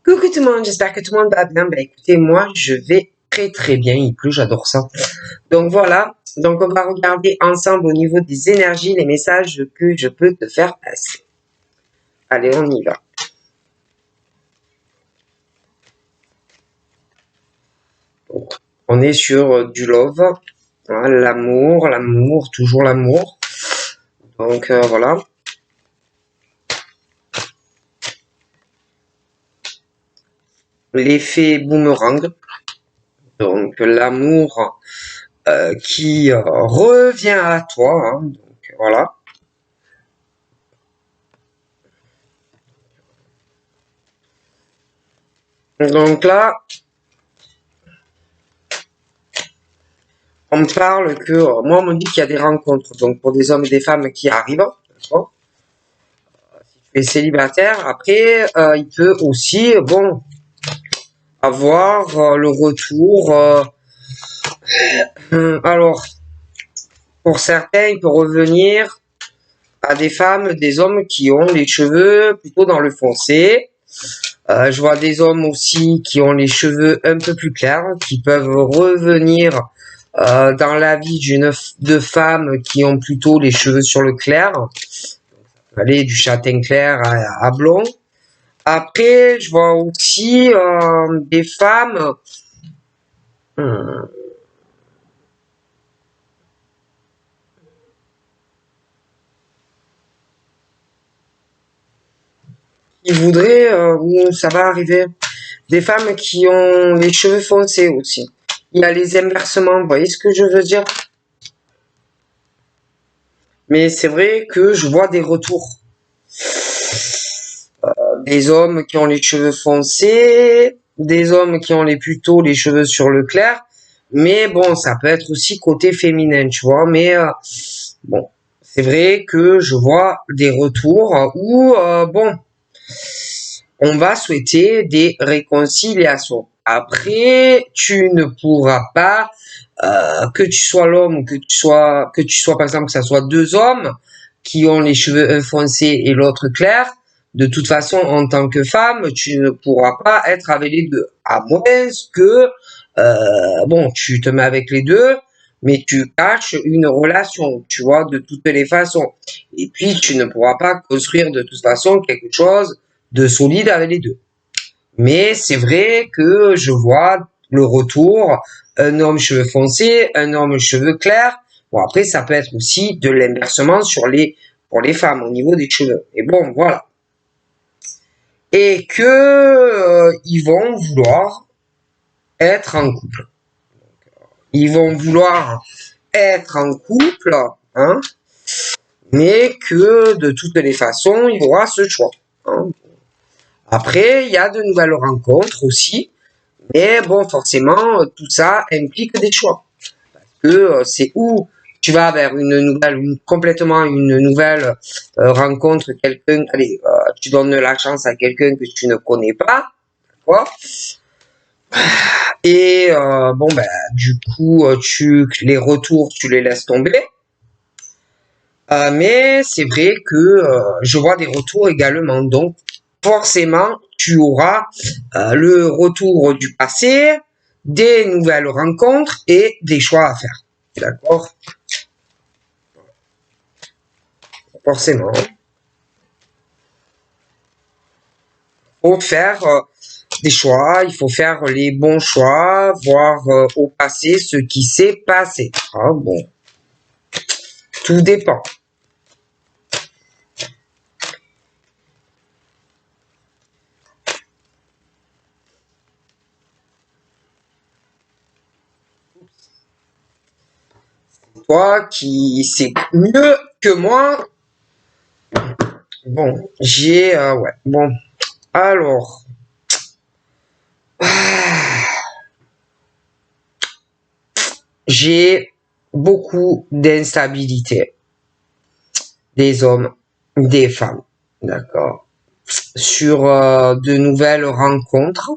Coucou tout le monde, j'espère que tout le monde va bien. Écoutez, moi je vais très bien, il pleut, j'adore ça. Donc voilà, donc on va regarder ensemble au niveau des énergies les messages que je peux te faire passer. Allez, on y va. Donc, on est sur du love, hein, l'amour, toujours l'amour. Donc voilà. L'effet boomerang. Donc l'amour qui revient à toi. Hein, donc voilà. Donc là, on me parle que, moi on me dit qu'il y a des rencontres, donc pour des hommes et des femmes qui arrivent, d'accord. Si tu es célibataire, après, il peut aussi, bon, avoir le retour. Alors, pour certains, il peut revenir à des femmes, des hommes qui ont les cheveux plutôt dans le foncé. Je vois des hommes aussi qui ont les cheveux un peu plus clairs, qui peuvent revenir dans la vie de femmes qui ont plutôt les cheveux sur le clair. Aller du châtain clair à blond. Après, je vois aussi des femmes qui voudraient, où ça va arriver, des femmes qui ont les cheveux foncés aussi. Il y a les inversements, vous voyez ce que je veux dire? Mais c'est vrai que je vois des retours. Des hommes qui ont les cheveux foncés, des hommes qui ont plutôt les cheveux sur le clair. Mais bon, ça peut être aussi côté féminin, tu vois. Mais bon, c'est vrai que je vois des retours où, bon, on va souhaiter des réconciliations. Après, tu ne pourras pas, que tu sois l'homme ou que tu sois par exemple que ça soit deux hommes qui ont les cheveux foncés et l'autre clair. De toute façon, en tant que femme, tu ne pourras pas être avec les deux, à moins que, bon, tu te mets avec les deux, mais tu caches une relation, tu vois, de toutes les façons. Et puis, tu ne pourras pas construire de toute façon quelque chose de solide avec les deux. Mais c'est vrai que je vois le retour, un homme cheveux foncés, un homme cheveux clairs. Bon, après, ça peut être aussi de l'inversement pour les femmes au niveau des cheveux. Et bon, voilà. Et que ils vont vouloir être en couple. Ils vont vouloir être en couple, hein, mais que de toutes les façons, il y aura ce choix. Hein. Après, il y a de nouvelles rencontres aussi, mais bon, forcément, tout ça implique des choix. Parce que c'est où tu vas vers complètement une nouvelle rencontre, quelqu'un, allez, tu donnes la chance à quelqu'un que tu ne connais pas, d'accord. Et bon, ben, du coup, les retours, tu les laisses tomber. Mais c'est vrai que je vois des retours également. Donc, forcément, tu auras le retour du passé, des nouvelles rencontres et des choix à faire. D'accord? Forcément. Il faut faire des choix, il faut faire les bons choix, voir au passé ce qui s'est passé. Ah bon. Tout dépend. Toi qui sais mieux que moi. Bon, ouais. Bon, alors. J'ai beaucoup d'instabilité. Des hommes, des femmes. D'accord. Sur de nouvelles rencontres.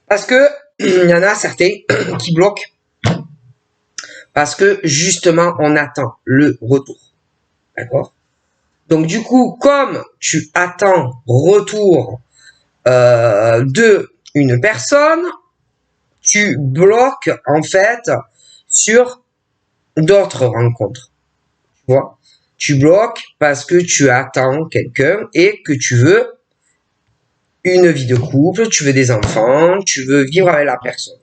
Parce que il y en a certains qui bloquent. Parce que justement, on attend le retour. D'accord? Donc du coup, comme tu attends retour de une personne, tu bloques en fait sur d'autres rencontres. Tu vois, tu bloques parce que tu attends quelqu'un et que tu veux une vie de couple, tu veux des enfants, tu veux vivre avec la personne.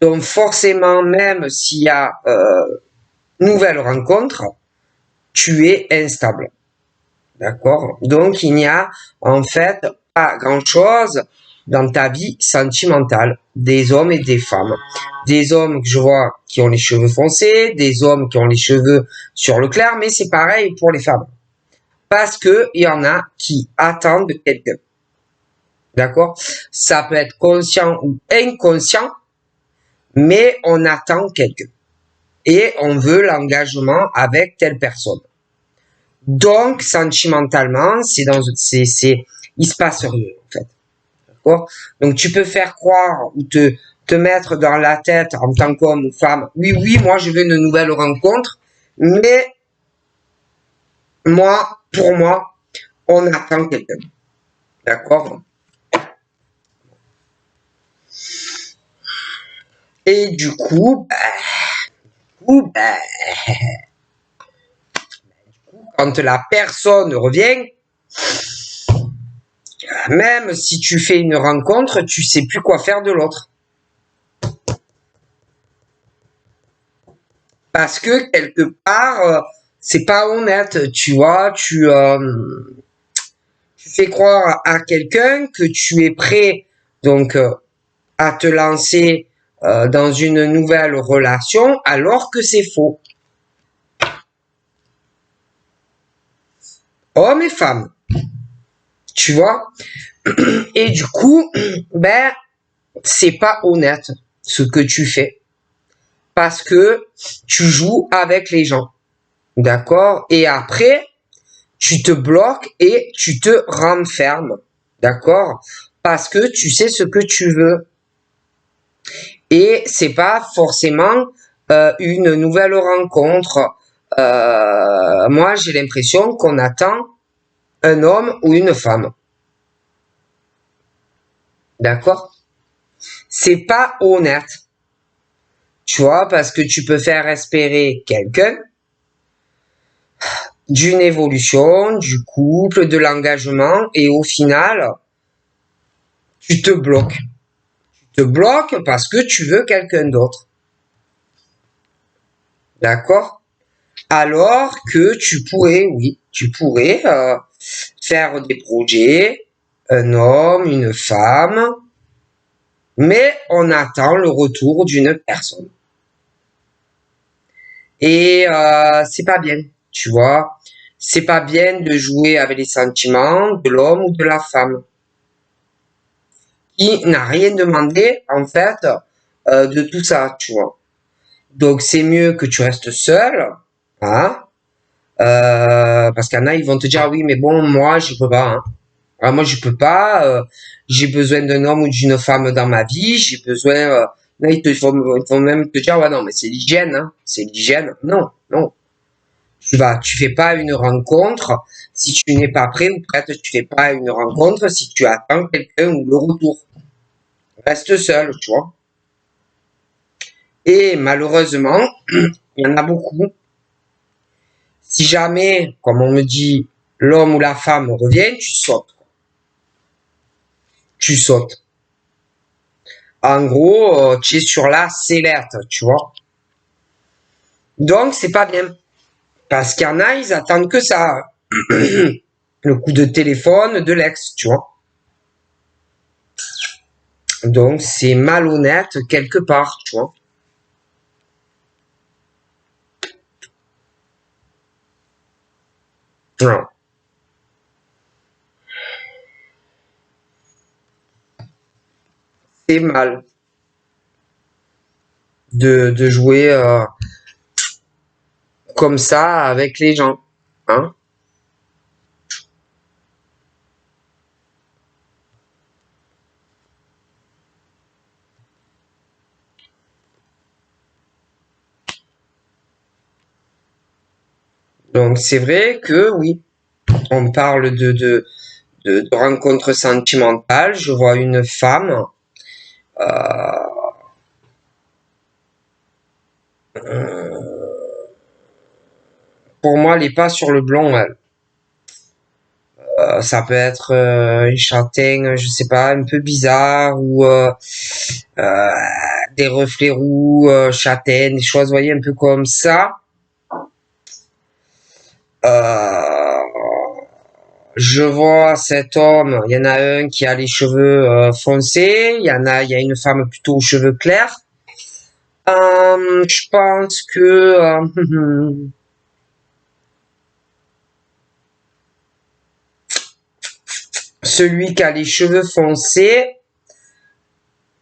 Donc forcément, même s'il y a nouvelle rencontre, tu es instable. D'accord? Donc il n'y a en fait pas grand-chose dans ta vie sentimentale des hommes et des femmes. Des hommes que je vois qui ont les cheveux foncés, des hommes qui ont les cheveux sur le clair, mais c'est pareil pour les femmes. Parce que il y en a qui attendent quelqu'un. D'accord? Ça peut être conscient ou inconscient, mais on attend quelqu'un. Et on veut l'engagement avec telle personne. Donc, sentimentalement, il se passe rien, en fait. D'accord? Donc, tu peux faire croire ou te mettre dans la tête en tant qu'homme ou femme, oui, oui, moi, je veux une nouvelle rencontre, mais pour moi, on attend quelqu'un. D'accord? Et du coup, quand la personne revient, même si tu fais une rencontre, tu sais plus quoi faire de l'autre. Parce que quelque part, c'est pas honnête, tu vois, tu fais croire à quelqu'un que tu es prêt donc à te lancer dans une nouvelle relation alors que c'est faux. Hommes et femmes, tu vois. Et du coup, ben, c'est pas honnête ce que tu fais. Parce que tu joues avec les gens. D'accord? Et après, tu te bloques et tu te renfermes. D'accord? Parce que tu sais ce que tu veux. Et c'est pas forcément une nouvelle rencontre. Moi, j'ai l'impression qu'on attend un homme ou une femme. D'accord? C'est pas honnête. Tu vois, parce que tu peux faire espérer quelqu'un d'une évolution, du couple, de l'engagement, et au final, tu te bloques. Tu te bloques parce que tu veux quelqu'un d'autre. D'accord? Alors que tu pourrais, oui, tu pourrais faire des projets, un homme, une femme, mais on attend le retour d'une personne. Et c'est pas bien, tu vois. C'est pas bien de jouer avec les sentiments de l'homme ou de la femme qui n'a rien demandé en fait de tout ça, tu vois. Donc c'est mieux que tu restes seul, hein, parce qu'il y en a ils vont te dire ah oui mais bon moi je peux pas, hein. Ah, moi je peux pas, j'ai besoin d'un homme ou d'une femme dans ma vie, j'ai besoin. Là ils vont même te dire ouais non mais c'est l'hygiène, hein, c'est l'hygiène. Non, non. Tu fais pas une rencontre si tu n'es pas prêt ou prête. Tu fais pas une rencontre si tu attends quelqu'un ou le retour. Reste seul, tu vois. Et malheureusement, il y en a beaucoup. Si jamais, comme on me dit, l'homme ou la femme revient, tu sautes. Tu sautes. En gros, tu es sur la sellette, tu vois. Donc, c'est pas bien. Parce qu'il y en a, ils attendent que ça. Le coup de téléphone de l'ex, tu vois. Donc, c'est malhonnête quelque part, tu vois. Non. C'est mal de jouer comme ça avec les gens. Hein. Donc, c'est vrai que oui, on parle de rencontre sentimentale. Je vois une femme. Pour moi, elle n'est pas sur le blond, elle. Ça peut être une châtaigne, je sais pas, un peu bizarre, ou euh, des reflets roux, châtaignes, des choses, vous voyez, un peu comme ça. Euh, je vois cet homme, il y en a un qui a les cheveux foncés, il y a une femme plutôt aux cheveux clairs. Je pense que celui qui a les cheveux foncés,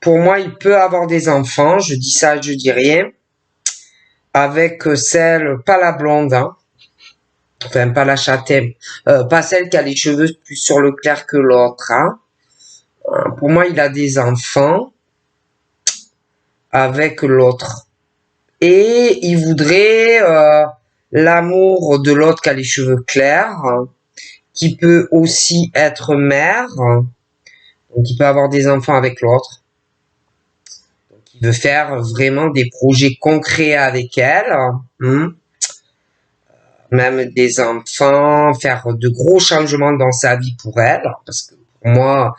pour moi, il peut avoir des enfants. Je dis ça, je dis rien. Avec celle, pas la blonde, hein. Enfin, pas la châtaigne, pas celle qui a les cheveux plus sur le clair que l'autre, hein. Pour moi, il a des enfants avec l'autre. Et il voudrait l'amour de l'autre qui a les cheveux clairs, qui peut aussi être mère, donc il peut avoir des enfants avec l'autre. Donc il veut faire vraiment des projets concrets avec elle, hein. Même des enfants, faire de gros changements dans sa vie pour elle, parce que pour moi,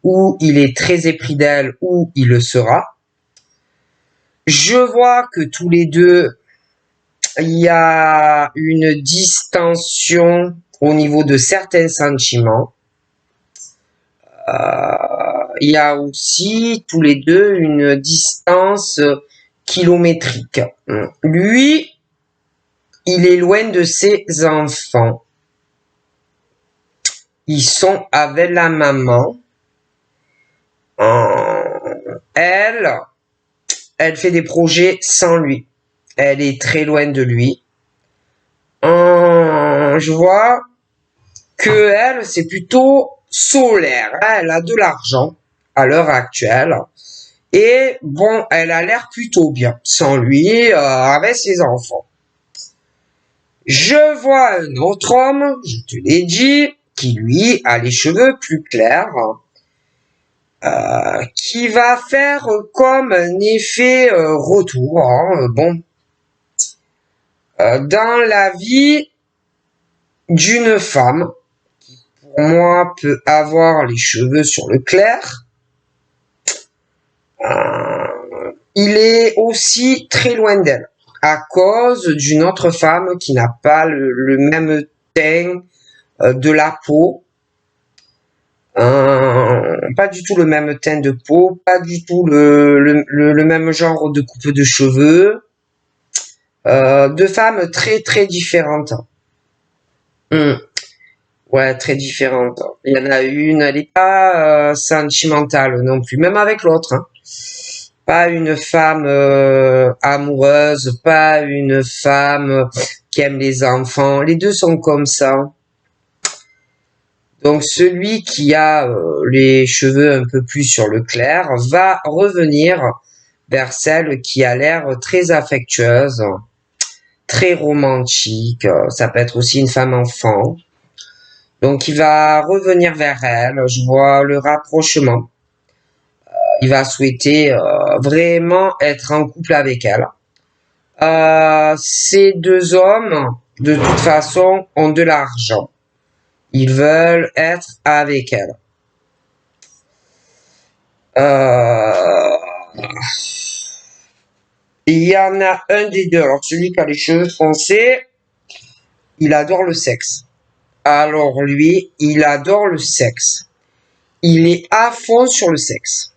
ou il est très épris d'elle, ou il le sera. Je vois que tous les deux, il y a une distension au niveau de certains sentiments. Il y a aussi tous les deux une distance kilométrique. Lui, il est loin de ses enfants. Ils sont avec la maman. Elle, elle fait des projets sans lui. Elle est très loin de lui. Je vois que elle, c'est plutôt solaire. Elle a de l'argent à l'heure actuelle. Et bon, elle a l'air plutôt bien sans lui, avec ses enfants. Je vois un autre homme, je te l'ai dit, qui lui a les cheveux plus clairs, qui va faire comme un effet retour, hein, bon, dans la vie d'une femme qui, pour moi, peut avoir les cheveux sur le clair. Il est aussi très loin d'elle à cause d'une autre femme qui n'a pas le même teint de la peau. Pas du tout le même teint de peau, pas du tout le même genre de coupe de cheveux. Deux femmes très très différentes. Ouais, très différentes. Il y en a une, elle est pas sentimentale non plus, même avec l'autre, hein. Pas une femme amoureuse, pas une femme qui aime les enfants. Les deux sont comme ça. Donc celui qui a les cheveux un peu plus sur le clair va revenir vers celle qui a l'air très affectueuse, très romantique. Ça peut être aussi une femme enfant. Donc il va revenir vers elle. Je vois le rapprochement. Il va souhaiter vraiment être en couple avec elle. Ces deux hommes, de toute façon, ont de l'argent. Ils veulent être avec elle. Il y en a un des deux. Alors celui qui a les cheveux foncés, il adore le sexe. Alors lui, il adore le sexe. Il est à fond sur le sexe.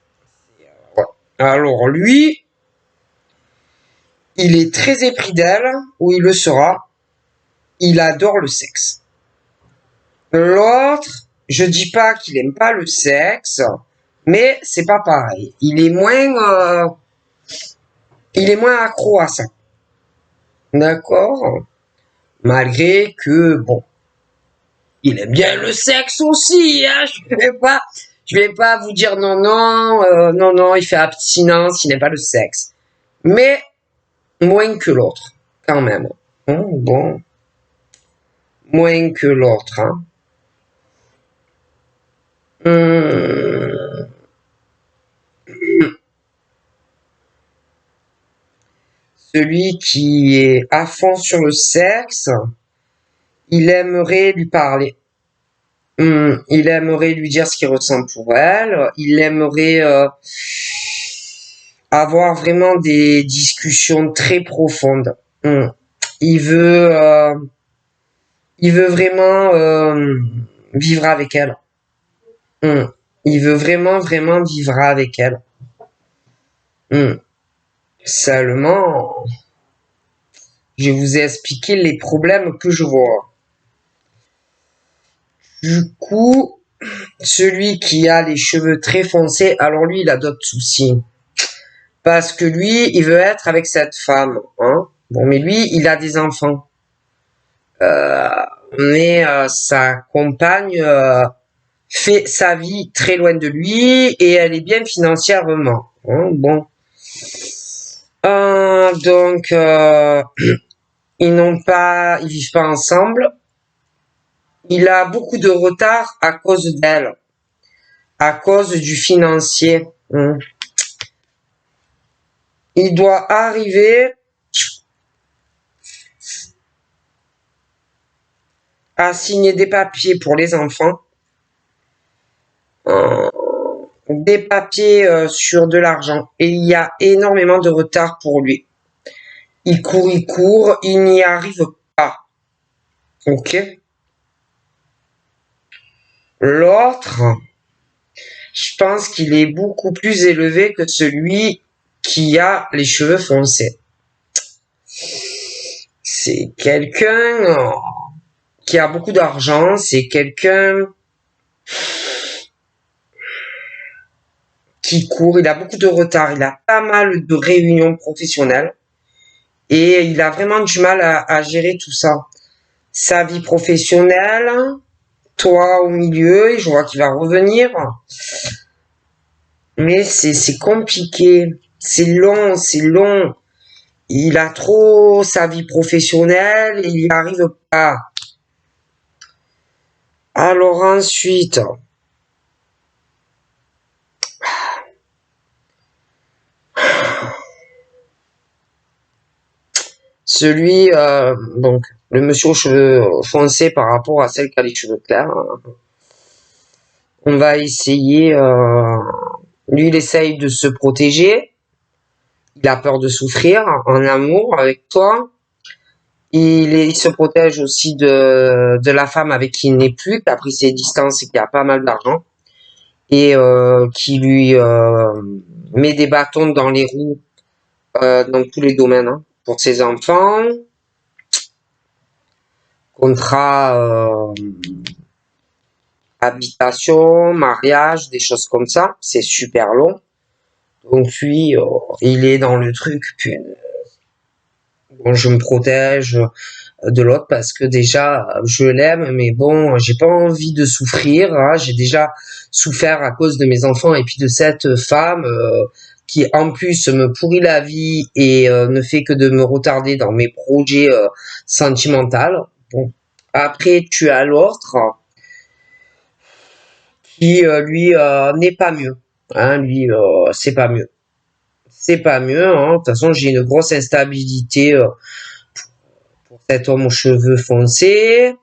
Ouais. Alors lui, il est très épris d'elle, ou il le sera. Il adore le sexe. L'autre, je dis pas qu'il aime pas le sexe, mais c'est pas pareil. Il est moins accro à ça. D'accord? Malgré que, bon, il aime bien le sexe aussi, hein. Je vais pas vous dire non, non, non, non, il fait abstinence, il n'aime pas le sexe. Mais, moins que l'autre, quand même. Bon, moins que l'autre, hein. Hum, Celui qui est à fond sur le sexe, il aimerait lui parler. Il aimerait lui dire ce qu'il ressent pour elle. Il aimerait avoir vraiment des discussions très profondes. Il veut, euh, il veut vraiment vivre avec elle. Il veut vraiment, vraiment vivre avec elle. Seulement, je vous ai expliqué les problèmes que je vois. Du coup, celui qui a les cheveux très foncés, alors lui, il a d'autres soucis. Parce que lui, il veut être avec cette femme. Hein. Bon, mais lui, il a des enfants. Euh, mais sa compagne fait sa vie très loin de lui et elle est bien financièrement. Hein. Bon. Donc, ils vivent pas ensemble. Il a beaucoup de retard à cause d'elle, à cause du financier. Hein. Il doit arriver à signer des papiers pour les enfants, euh, des papiers sur de l'argent. Et il y a énormément de retard pour lui. Il court, il n'y arrive pas. Ok. L'autre, je pense qu'il est beaucoup plus élevé que celui qui a les cheveux foncés. C'est quelqu'un qui a beaucoup d'argent, c'est quelqu'un qui court, il a beaucoup de retard, il a pas mal de réunions professionnelles et il a vraiment du mal à gérer tout ça. Sa vie professionnelle, toi au milieu, et je vois qu'il va revenir, mais c'est compliqué, c'est long, c'est long. Il a trop sa vie professionnelle et il n'y arrive pas. Alors ensuite, celui, donc, le monsieur aux cheveux foncés par rapport à celle qui a les cheveux clairs, on va essayer, lui, il essaye de se protéger, il a peur de souffrir en amour avec toi, il se protège aussi de la femme avec qui il n'est plus, qui a pris ses distances et qui a pas mal d'argent, et qui lui met des bâtons dans les roues dans tous les domaines, hein, pour ses enfants, contrat, habitation, mariage, des choses comme ça. C'est super long. Donc lui, il est dans le truc. Puis, bon, je me protège de l'autre parce que déjà, je l'aime, mais bon, j'ai pas envie de souffrir. Hein. J'ai déjà souffert à cause de mes enfants et puis de cette femme qui en plus me pourrit la vie et ne fait que de me retarder dans mes projets sentimentaux. Bon. Après, tu as l'autre qui lui n'est pas mieux. Hein, lui, c'est pas mieux. C'est pas mieux. Hein. De toute façon, j'ai une grosse instabilité pour cet homme aux cheveux foncés.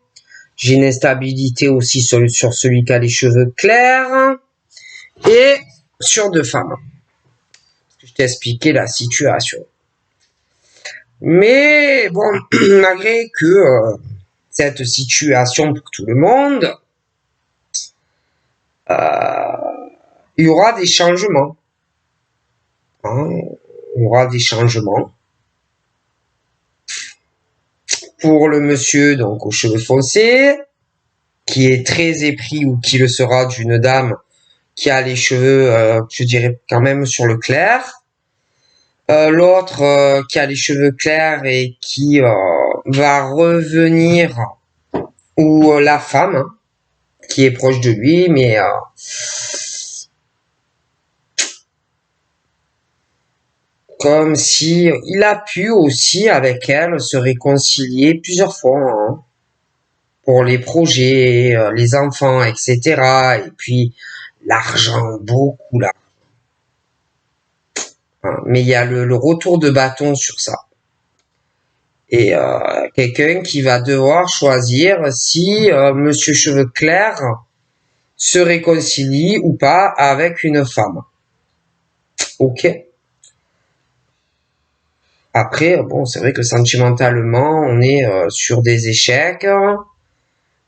J'ai une instabilité aussi sur celui qui a les cheveux clairs et sur deux femmes. Je t'ai expliqué la situation. Mais bon, malgré que cette situation pour tout le monde, il y aura des changements. Hein, il y aura des changements. Pour le monsieur donc aux cheveux foncés, qui est très épris ou qui le sera d'une dame qui a les cheveux, je dirais quand même sur le clair. L'autre qui a les cheveux clairs et qui va revenir, ou la femme hein, qui est proche de lui, mais comme si il a pu aussi avec elle se réconcilier plusieurs fois hein, pour les projets, les enfants, etc. Et puis l'argent, beaucoup là. Hein. Mais il y a le retour de bâton sur ça. Et quelqu'un qui va devoir choisir si Monsieur Cheveux Clairs se réconcilie ou pas avec une femme. Ok. Après, bon, c'est vrai que sentimentalement, on est sur des échecs,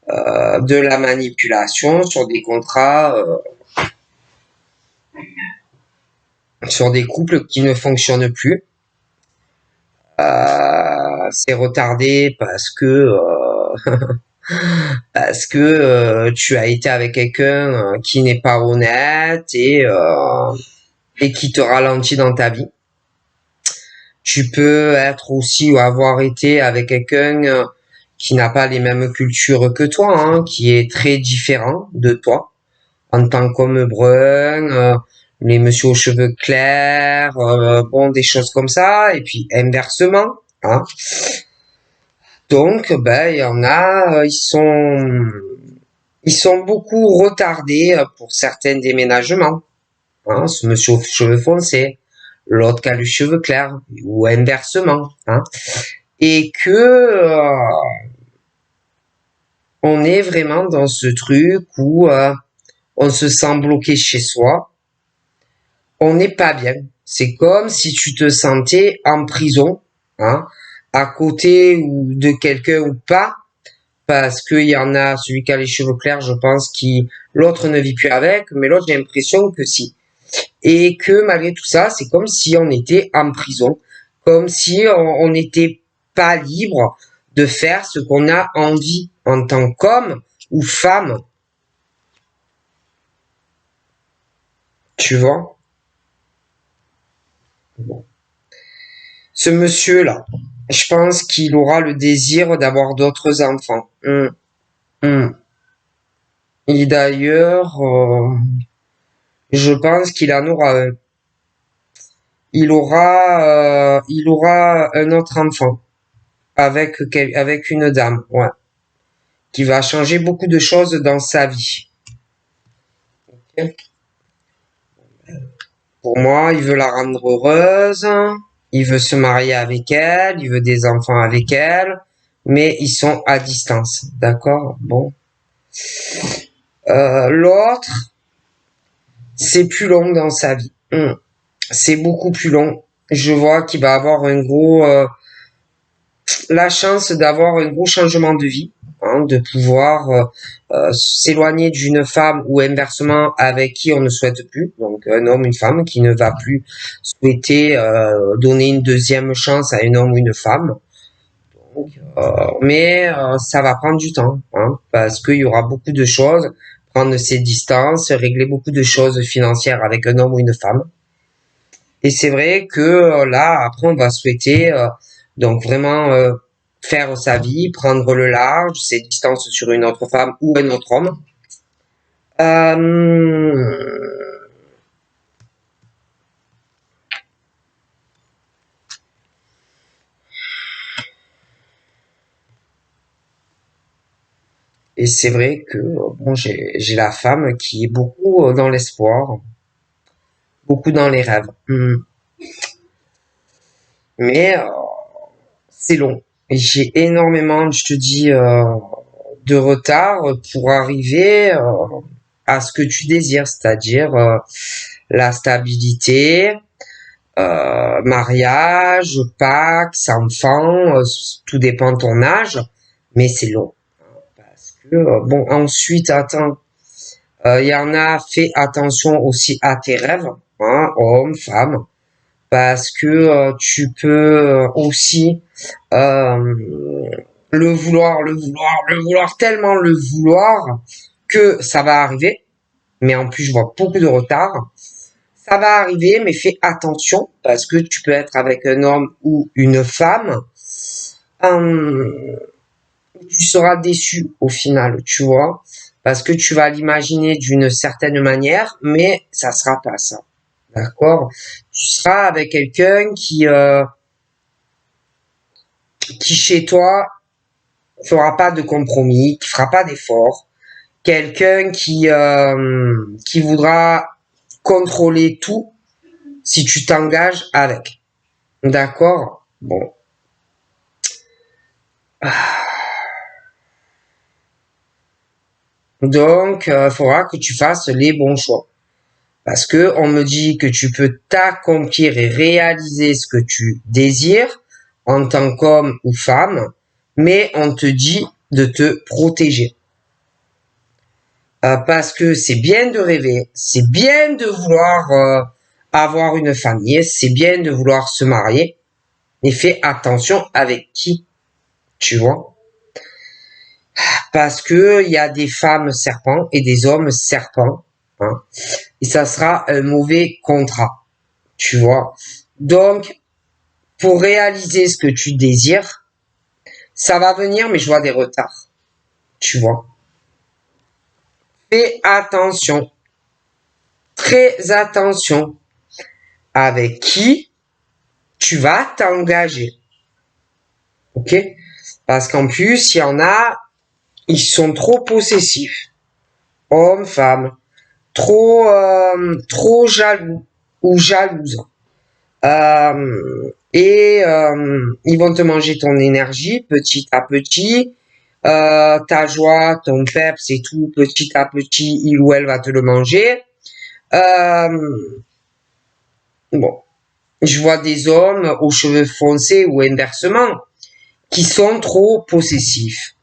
de la manipulation, sur des contrats, sur des couples qui ne fonctionnent plus. C'est retardé parce que tu as été avec quelqu'un qui n'est pas honnête et qui te ralentit dans ta vie. Tu peux être aussi ou avoir été avec quelqu'un qui n'a pas les mêmes cultures que toi, hein, qui est très différent de toi, en tant qu'homme brun, les messieurs aux cheveux clairs, bon, des choses comme ça, et puis inversement, hein. Donc, ben, il y en a, ils sont beaucoup retardés pour certains déménagements. Hein, ce monsieur aux cheveux foncés, l'autre qui a les cheveux clairs, ou inversement. Hein, et que on est vraiment dans ce truc où on se sent bloqué chez soi, on n'est pas bien. C'est comme si tu te sentais en prison, hein, à côté ou de quelqu'un ou pas, parce qu'il y en a, celui qui a les cheveux clairs, je pense, qui l'autre ne vit plus avec, mais l'autre, j'ai l'impression que si. Et que malgré tout ça, c'est comme si on était en prison, comme si on n'était pas libre de faire ce qu'on a envie en tant qu'homme ou femme, tu vois. Bon. Ce monsieur-là, je pense qu'il aura le désir d'avoir d'autres enfants. Hum. Et d'ailleurs, je pense qu'il en aura un. Il aura un autre enfant avec une dame, ouais, qui va changer beaucoup de choses dans sa vie. Ok. Pour moi, il veut la rendre heureuse, il veut se marier avec elle, il veut des enfants avec elle, mais ils sont à distance, d'accord? Bon. L'autre, c'est plus long dans sa vie. C'est beaucoup plus long. Je vois qu'il va avoir la chance d'avoir un gros changement de vie, hein, de pouvoir s'éloigner d'une femme ou inversement avec qui on ne souhaite plus, donc un homme, une femme qui ne va plus souhaiter donner une deuxième chance à un homme ou une femme. Donc, mais ça va prendre du temps, hein, parce qu'il y aura beaucoup de choses, prendre ses distances, régler beaucoup de choses financières avec un homme ou une femme. Et c'est vrai que là, après, on va souhaiter donc vraiment faire sa vie, prendre le large, ses distances sur une autre femme ou un autre homme. Euh, et c'est vrai que bon, j'ai la femme qui est beaucoup dans l'espoir, beaucoup dans les rêves. Mais c'est long. Et j'ai énormément, je te dis, de retard pour arriver à ce que tu désires, c'est-à-dire la stabilité, mariage, Pax, enfant, tout dépend de ton âge, mais c'est long. Parce que, bon, ensuite, attends, il y en a, fais attention aussi à tes rêves, hein, homme, femme, parce que tu peux aussi le vouloir, tellement le vouloir que ça va arriver. Mais en plus, je vois beaucoup de retard. Ça va arriver, mais fais attention parce que tu peux être avec un homme ou une femme. Tu seras déçu au final, tu vois, parce que tu vas l'imaginer d'une certaine manière, mais ça sera pas ça. D'accord? Tu seras avec quelqu'un qui chez toi fera pas de compromis, qui fera pas d'efforts quelqu'un qui voudra contrôler tout si tu t'engages avec. D'accord? Bon. Donc, il faudra que tu fasses les bons choix. Parce que on me dit que tu peux t'accomplir et réaliser ce que tu désires en tant qu'homme ou femme, mais on te dit de te protéger. Parce que c'est bien de rêver, c'est bien de vouloir avoir une famille, c'est bien de vouloir se marier, mais fais attention avec qui, tu vois. Parce que il y a des femmes serpents et des hommes serpents, hein, et ça sera un mauvais contrat, tu vois. Donc, pour réaliser ce que tu désires, ça va venir, mais je vois des retards, tu vois. Fais attention, très attention avec qui tu vas t'engager. Ok? Parce qu'en plus, il y en a, ils sont trop possessifs. Hommes, femmes. Trop jaloux ou jalouses. Ils vont te manger ton énergie petit à petit. Ta joie, ton peps et tout, petit à petit, il ou elle va te le manger. Bon, je vois des hommes aux cheveux foncés ou inversement qui sont trop possessifs,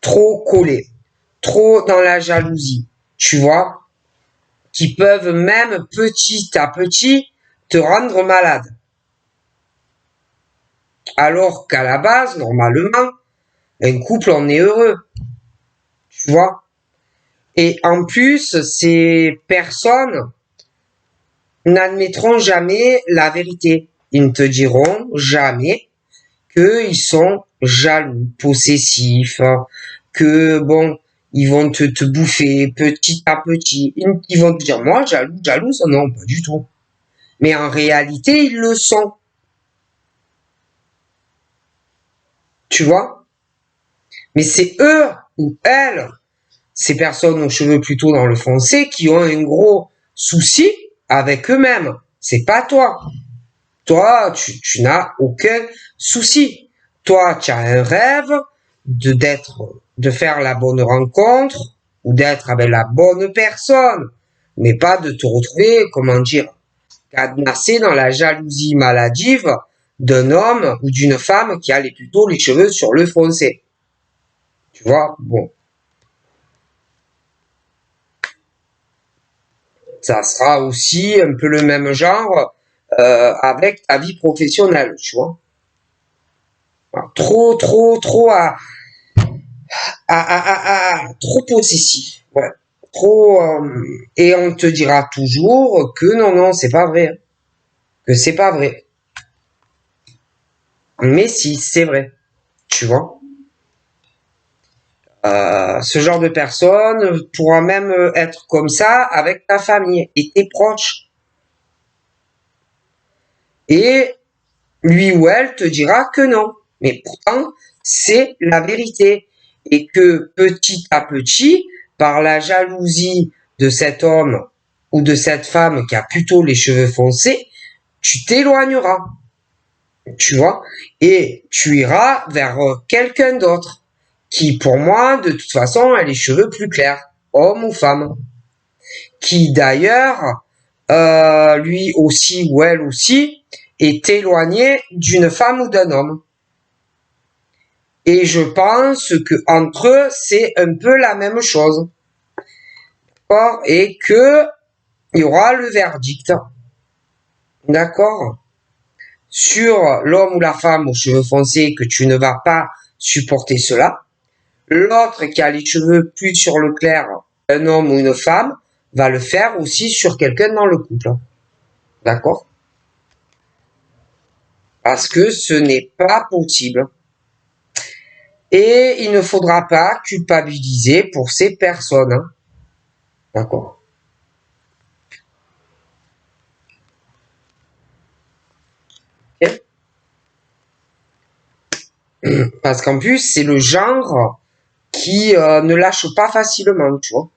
trop collés, trop dans la jalousie, tu vois, qui peuvent même petit à petit te rendre malade. Alors qu'à la base, normalement, un couple, on est heureux, tu vois. Et en plus, ces personnes n'admettront jamais la vérité. Ils ne te diront jamais qu'ils sont jaloux, possessifs, que bon, ils vont te bouffer petit à petit. Ils vont te dire, moi, jalouse, non, pas du tout. Mais en réalité, ils le sont. Tu vois? Mais c'est eux ou elles, ces personnes aux cheveux plutôt dans le foncé, qui ont un gros souci avec eux-mêmes. C'est pas toi. Toi, tu n'as aucun souci. Toi, tu as un rêve de faire la bonne rencontre ou d'être avec la bonne personne, mais pas de te retrouver, comment dire, cadenassé dans la jalousie maladive d'un homme ou d'une femme qui a plutôt les cheveux sur le foncé. Tu vois, bon, ça sera aussi un peu le même genre avec ta vie professionnelle, tu vois. Trop trop possessif, ouais. Trop et on te dira toujours que non, c'est pas vrai, que c'est pas vrai. Mais si, c'est vrai, tu vois. Ce genre de personne pourra même être comme ça avec ta famille et tes proches. Et lui ou elle te dira que non. Mais pourtant, c'est la vérité. Et que petit à petit, par la jalousie de cet homme ou de cette femme qui a plutôt les cheveux foncés, tu t'éloigneras. Tu vois? Et tu iras vers quelqu'un d'autre qui, pour moi, de toute façon, a les cheveux plus clairs, homme ou femme. Qui d'ailleurs, lui aussi ou elle aussi, est éloigné d'une femme ou d'un homme. Et je pense que entre eux, c'est un peu la même chose. D'accord? Et que il y aura le verdict. D'accord? Sur l'homme ou la femme aux cheveux foncés que tu ne vas pas supporter cela. L'autre qui a les cheveux plus sur le clair, un homme ou une femme, va le faire aussi sur quelqu'un dans le couple. D'accord? Parce que ce n'est pas possible. Et il ne faudra pas culpabiliser pour ces personnes. Hein. D'accord? Okay. Parce qu'en plus, c'est le genre qui ne lâche pas facilement, tu vois.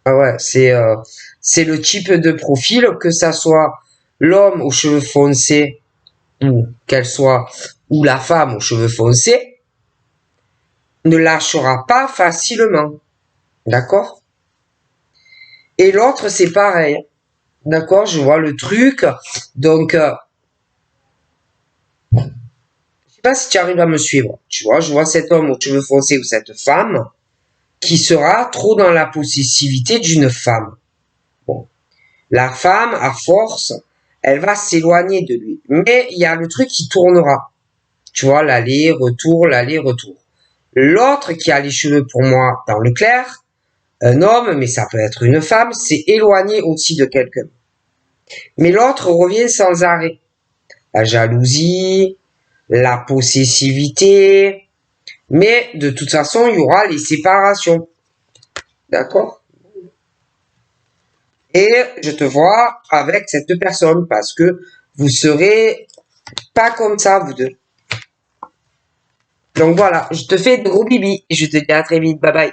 Ah ouais, c'est le type de profil, que ça soit l'homme aux cheveux foncés ou qu'elle soit ou la femme aux cheveux foncés, ne lâchera pas facilement, d'accord? Et l'autre, c'est pareil, d'accord? Je vois le truc, donc je sais pas si tu arrives à me suivre, tu vois? Je vois cet homme aux cheveux foncés ou cette femme qui sera trop dans la possessivité d'une femme. Bon, la femme, à force, elle va s'éloigner de lui. Mais il y a le truc qui tournera. Tu vois, l'aller-retour, l'aller-retour. L'autre qui a les cheveux pour moi dans le clair, un homme, mais ça peut être une femme, s'est éloigné aussi de quelqu'un. Mais l'autre revient sans arrêt. La jalousie, la possessivité. Mais de toute façon, il y aura les séparations. D'accord? Et je te vois avec cette personne parce que vous serez pas comme ça, vous deux. Donc voilà, je te fais de gros bibis et je te dis à très vite. Bye bye.